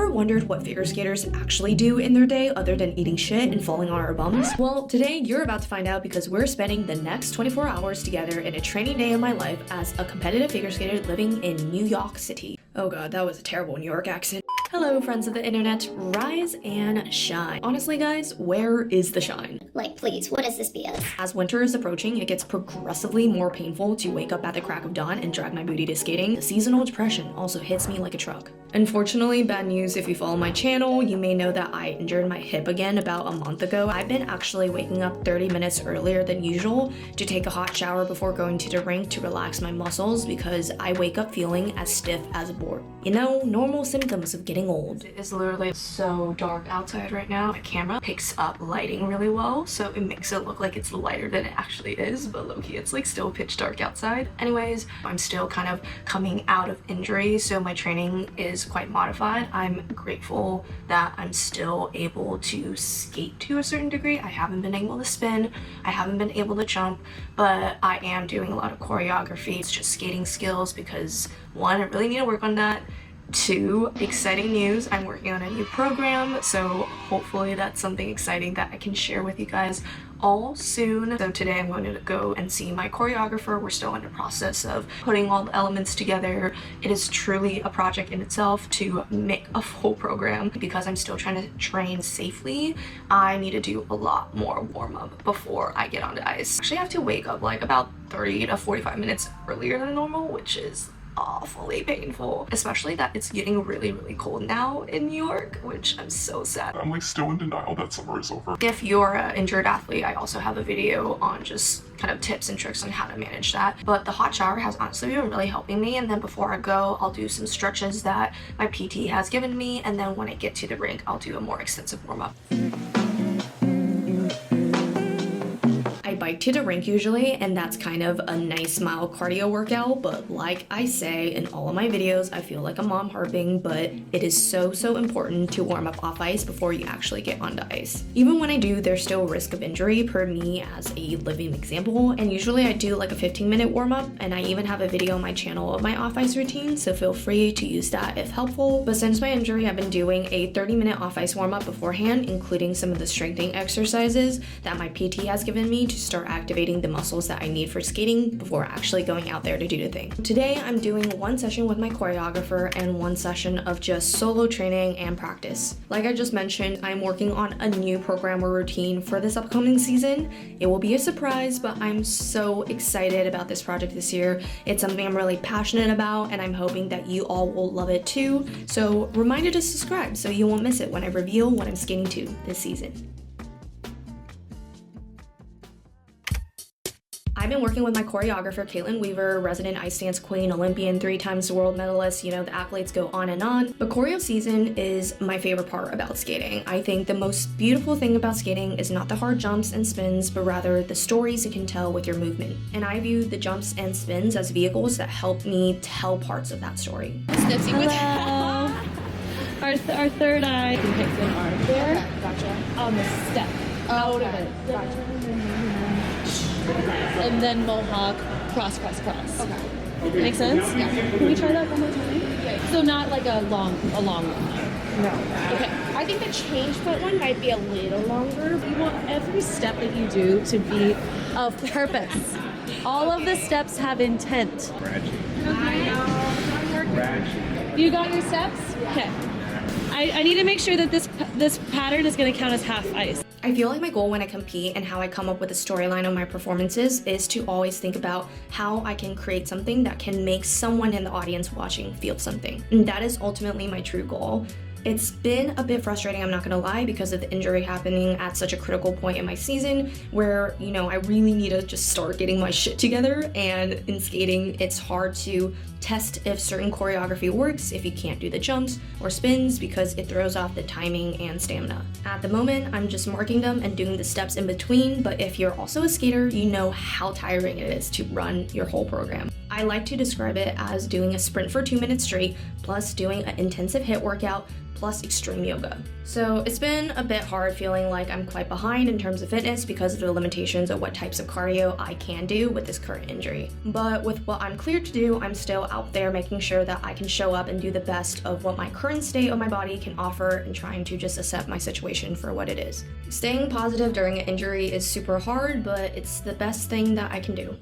ever wondered what figure skaters actually do in their day other than eating shit and falling on our bums? Well, today you're about to find out because we're spending the next 24 hours together in a training day of my life as a competitive figure skater living in New York City. Oh god, that was a terrible New York accent. Hello, friends of the internet. Rise and shine. Honestly, guys, where is the shine? Like, please, what is this BS? As winter is approaching, it gets progressively more painful to wake up at the crack of dawn and drag my booty to skating. The seasonal depression also hits me like a truck. Unfortunately, bad news if you follow my channel, you may know that I injured my hip again about a month ago. I've been actually waking up 30 minutes earlier than usual to take a hot shower before going to the rink to relax my muscles because I wake up feeling as stiff as a board. You know, normal symptoms of getting old. It is literally so dark outside right now. My camera picks up lighting really well, so it makes it look like it's lighter than it actually is, but low-key it's like still pitch dark outside. Anyways, I'm still kind of coming out of injury, so my training is quite modified. I'm grateful that I'm still able to skate to a certain degree. I haven't been able to spin, I haven't been able to jump, but I am doing a lot of choreography. It's just skating skills because one, I really need to work on that. Two, exciting news, I'm working on a new program, so hopefully that's something exciting that I can share with you guys all soon. So today I'm going to go and see my choreographer. We're still in the process of putting all the elements together. It is truly a project in itself to make a full program. Because I'm still trying to train safely, I need to do a lot more warm-up before I get on the ice. Actually, I have to wake up like about 30 to 45 minutes earlier than normal, which is awfully painful, especially that it's getting really cold now in New York, which I'm so sad. I'm like still in denial that summer is over. If you're an injured athlete, I also have a video on just kind of tips and tricks on how to manage that. But the hot shower has honestly been really helping me, and then before I go, I'll do some stretches that my PT has given me, and then when I get to the rink, I'll do a more extensive warm-up. I bike to the rink usually, and that's kind of a nice mild cardio workout, but like I say in all of my videos, I feel like a mom harping, but it is so important to warm up off ice before you actually get onto ice. Even when I do, there's still risk of injury per me as a living example, and usually I do like a 15-minute warm-up, and I even have a video on my channel of my off-ice routine, so feel free to use that if helpful. But since my injury, I've been doing a 30-minute off-ice warm-up beforehand, including some of the strengthening exercises that my PT has given me to start activating the muscles that I need for skating before actually going out there to do the thing. Today, I'm doing one session with my choreographer and one session of just solo training and practice. Like I just mentioned, I'm working on a new program or routine for this upcoming season. It will be a surprise, but I'm so excited about this project this year. It's something I'm really passionate about, and I'm hoping that you all will love it too. So reminder to subscribe so you won't miss it when I reveal what I'm skating to this season. I've been working with my choreographer, Caitlin Weaver, resident ice dance queen, Olympian, 3 times world medalist, you know, the accolades go on and on. But choreo season is my favorite part about skating. I think the most beautiful thing about skating is not the hard jumps and spins, but rather the stories you can tell with your movement. And I view the jumps and spins as vehicles that help me tell parts of that story. Our third eye depicts an arm there. Okay, gotcha. On the step. Out of it. Gotcha. And then mohawk, cross. Okay. Make sense? Yeah. Can we try that one more time? Yeah. So not like a long one. No. Okay. I think the change foot one might be a little longer. You want every step that you do to be of purpose. All of the steps have intent. You got your steps? Okay. I need to make sure that this pattern is going to count as half ice. I feel like my goal when I compete and how I come up with a storyline on my performances is to always think about how I can create something that can make someone in the audience watching feel something. And that is ultimately my true goal. It's been a bit frustrating, I'm not gonna lie, because of the injury happening at such a critical point in my season where, you know, I really need to just start getting my shit together. And in skating, it's hard to test if certain choreography works if you can't do the jumps or spins because it throws off the timing and stamina. At the moment, I'm just marking them and doing the steps in between, but if you're also a skater, you know how tiring it is to run your whole program. I like to describe it as doing a sprint for 2 minutes straight, plus doing an intensive HIIT workout, plus extreme yoga. So it's been a bit hard feeling like I'm quite behind in terms of fitness because of the limitations of what types of cardio I can do with this current injury. But with what I'm cleared to do, I'm still out there making sure that I can show up and do the best of what my current state of my body can offer and trying to just accept my situation for what it is. Staying positive during an injury is super hard, but it's the best thing that I can do.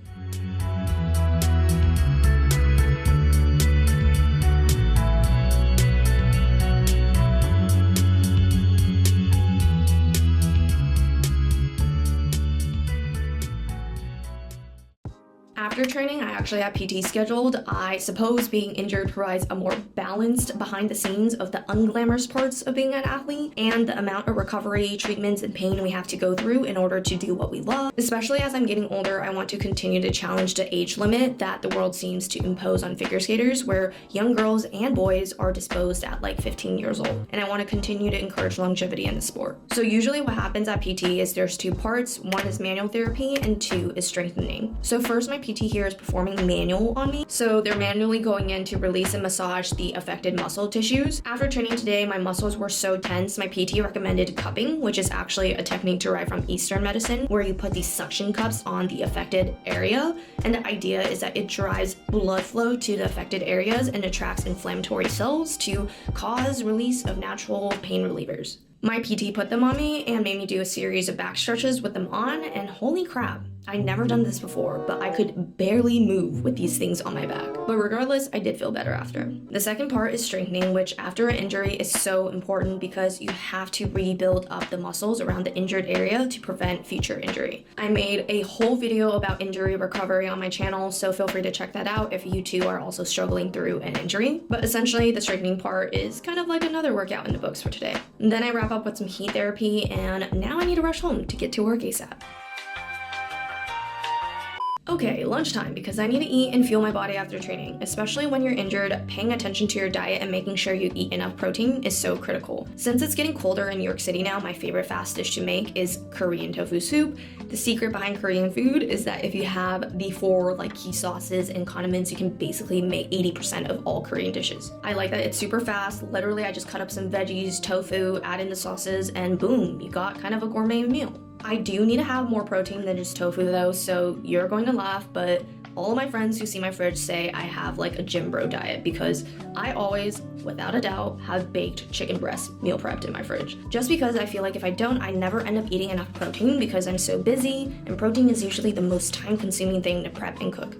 After training, I actually have PT scheduled. I suppose being injured provides a more balanced behind the scenes of the unglamorous parts of being an athlete and the amount of recovery, treatments, and pain we have to go through in order to do what we love. Especially as I'm getting older, I want to continue to challenge the age limit that the world seems to impose on figure skaters, where young girls and boys are disposed at like 15 years old. And I want to continue to encourage longevity in the sport. So usually what happens at PT is there's 2 parts. 1 is manual therapy and 2 is strengthening. So first, my PT here is performing manual on me. So they're manually going in to release and massage the affected muscle tissues. After training today, my muscles were so tense, my PT recommended cupping, which is actually a technique derived from Eastern medicine, where you put these suction cups on the affected area. And the idea is that it drives blood flow to the affected areas and attracts inflammatory cells to cause release of natural pain relievers. My PT put them on me and made me do a series of back stretches with them on, and holy crap, I'd never done this before, but I could barely move with these things on my back. But regardless, I did feel better after. The second part is strengthening, which after an injury is so important because you have to rebuild up the muscles around the injured area to prevent future injury. I made a whole video about injury recovery on my channel, so feel free to check that out if you too are also struggling through an injury. But essentially, the strengthening part is kind of like another workout in the books for today. And then I wrap up with some heat therapy, and now I need to rush home to get to work ASAP. Okay, lunchtime, because I need to eat and fuel my body after training. Especially when you're injured, paying attention to your diet and making sure you eat enough protein is so critical. Since it's getting colder in New York City now, my favorite fast dish to make is Korean tofu soup. The secret behind Korean food is that if you have the 4 key sauces and condiments, you can basically make 80% of all Korean dishes. I like that it's super fast. Literally, I just cut up some veggies, tofu, add in the sauces, and boom, you got kind of a gourmet meal. I do need to have more protein than just tofu though, so you're going to laugh, but all of my friends who see my fridge say I have like a gym bro diet because I always, without a doubt, have baked chicken breast meal prepped in my fridge. Just because I feel like if I don't, I never end up eating enough protein because I'm so busy, and protein is usually the most time-consuming thing to prep and cook.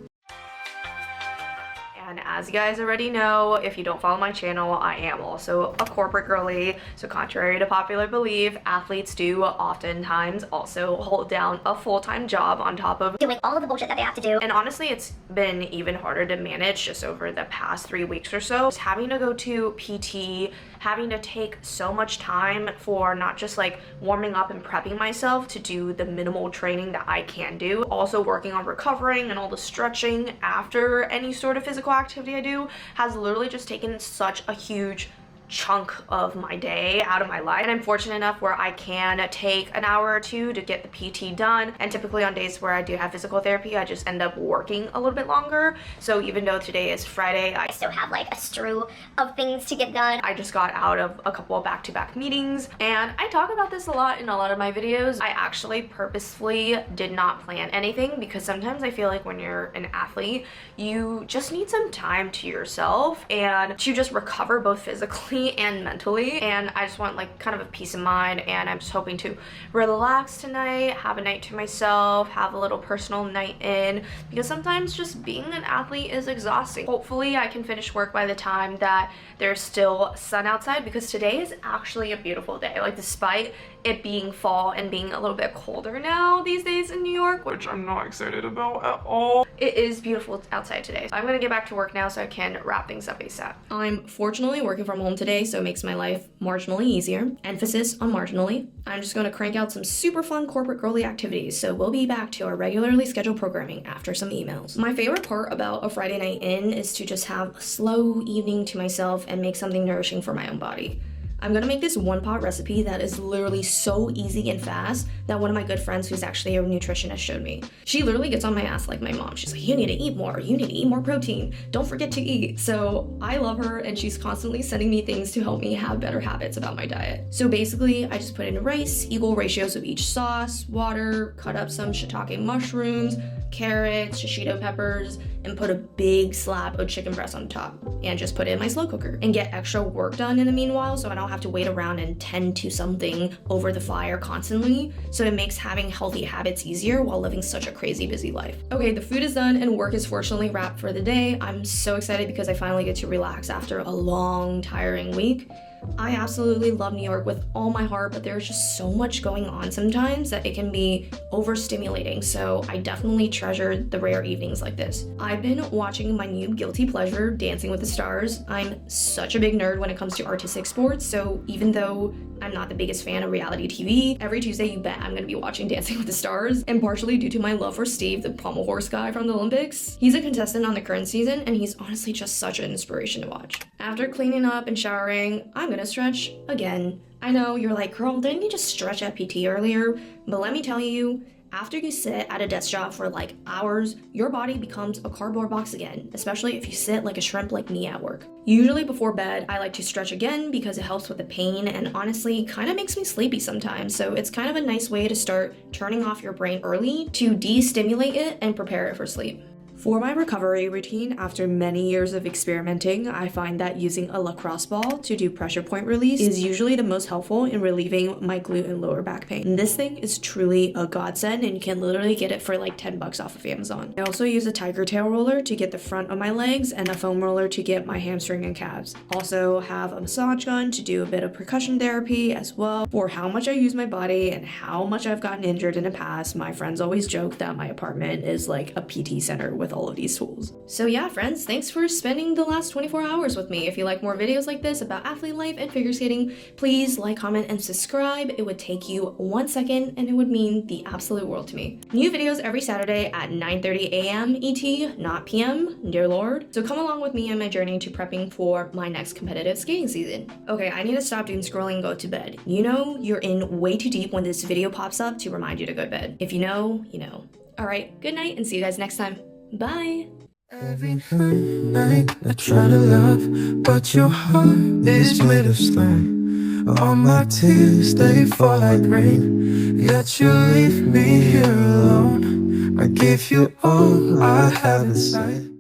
And as you guys already know, if you don't follow my channel, I am also a corporate girly. So contrary to popular belief, athletes do oftentimes also hold down a full-time job on top of Doing all of the bullshit that they have to do. And honestly, it's been even harder to manage just over the past 3 weeks or so. Just having to go to PT, having to take so much time for not just like warming up and prepping myself to do the minimal training that I can do, also working on recovering and all the stretching after any sort of physical activity I do has literally just taken such a huge chunk of my day out of my life. And I'm fortunate enough where I can take an hour or 2 to get the PT done, and typically on days where I do have physical therapy, I just end up working a little bit longer. So even though today is Friday, I still have like a strew of things to get done. I just got out of a couple of back-to-back meetings, and I talk about this a lot in a lot of my videos. I actually purposefully did not plan anything because sometimes I feel like when you're an athlete, you just need some time to yourself and to just recover both physically and mentally, and I just want like kind of a peace of mind, and I'm just hoping to relax tonight, have a night to myself, have a little personal night in, because sometimes just being an athlete is exhausting. Hopefully I can finish work by the time that there's still sun outside, because today is actually a beautiful day. Like despite it being fall and being a little bit colder now these days in New York, Which I'm not excited about at all. it is beautiful outside today. I'm gonna get back to work now so I can wrap things up ASAP. I'm fortunately working from home today, so it makes my life marginally easier. Emphasis on marginally. I'm just gonna crank out some super fun corporate girly activities, so we'll be back to our regularly scheduled programming after some emails. My favorite part about a Friday night in is to just have a slow evening to myself and make something nourishing for my own body. I'm gonna make this one pot recipe that is literally so easy and fast that one of my good friends who's actually a nutritionist showed me. She literally gets on my ass like my mom. She's like, you need to eat more, you need to eat more protein, don't forget to eat. So I love her and she's constantly sending me things to help me have better habits about my diet. So basically I just put in rice, equal ratios of each sauce, water, cut up some shiitake mushrooms, carrots, shishito peppers, and put a big slab of chicken breast on top and just put it in my slow cooker and get extra work done in the meanwhile so I don't have to wait around and tend to something over the fire constantly. So it makes having healthy habits easier while living such a crazy busy life. Okay, the food is done and work is fortunately wrapped for the day. I'm so excited because I finally get to relax after a long, tiring week. I absolutely love New York with all my heart, but there's just so much going on sometimes that it can be overstimulating, so I definitely treasure the rare evenings like this. I've been watching my new guilty pleasure, Dancing with the Stars. I'm such a big nerd when it comes to artistic sports, so even though I'm not the biggest fan of reality TV, every Tuesday you bet I'm gonna be watching Dancing with the Stars, and partially due to my love for Steve, the pommel horse guy from the Olympics. He's a contestant on the current season, and he's honestly just such an inspiration to watch. After cleaning up and showering, I'm gonna stretch again. I know you're like, girl, didn't you just stretch at PT earlier? But let me tell you, after you sit at a desk job for like hours, your body becomes a cardboard box again, especially if you sit like a shrimp like me at work. Usually before bed, I like to stretch again because it helps with the pain and honestly kind of makes me sleepy sometimes. So it's kind of a nice way to start turning off your brain early to de-stimulate it and prepare it for sleep. For my recovery routine, after many years of experimenting, I find that using a lacrosse ball to do pressure point release is usually the most helpful in relieving my glute and lower back pain. This thing is truly a godsend and you can literally get it for like 10 bucks off of Amazon. I also use a tiger tail roller to get the front of my legs and a foam roller to get my hamstring and calves. Also have a massage gun to do a bit of percussion therapy as well. For how much I use my body and how much I've gotten injured in the past, my friends always joke that my apartment is like a PT center with all of these tools. So yeah, friends, thanks for spending the last 24 hours with me. If you like more videos like this about athlete life and figure skating, please like, comment, and subscribe. It would take you 1 second and it would mean the absolute world to me. New videos every Saturday at 9:30 a.m. ET, not PM, dear Lord. So come along with me on my journey to prepping for my next competitive skating season. Okay, I need to stop doing scrolling and go to bed. You know you're in way too deep when this video pops up to remind you to go to bed. If you know, you know. All right, good night and see you guys next time. Bye. Every night I try to love, but your heart is made of stone. All my tears, they fall like rain, yet you leave me here alone. I give you all I have inside.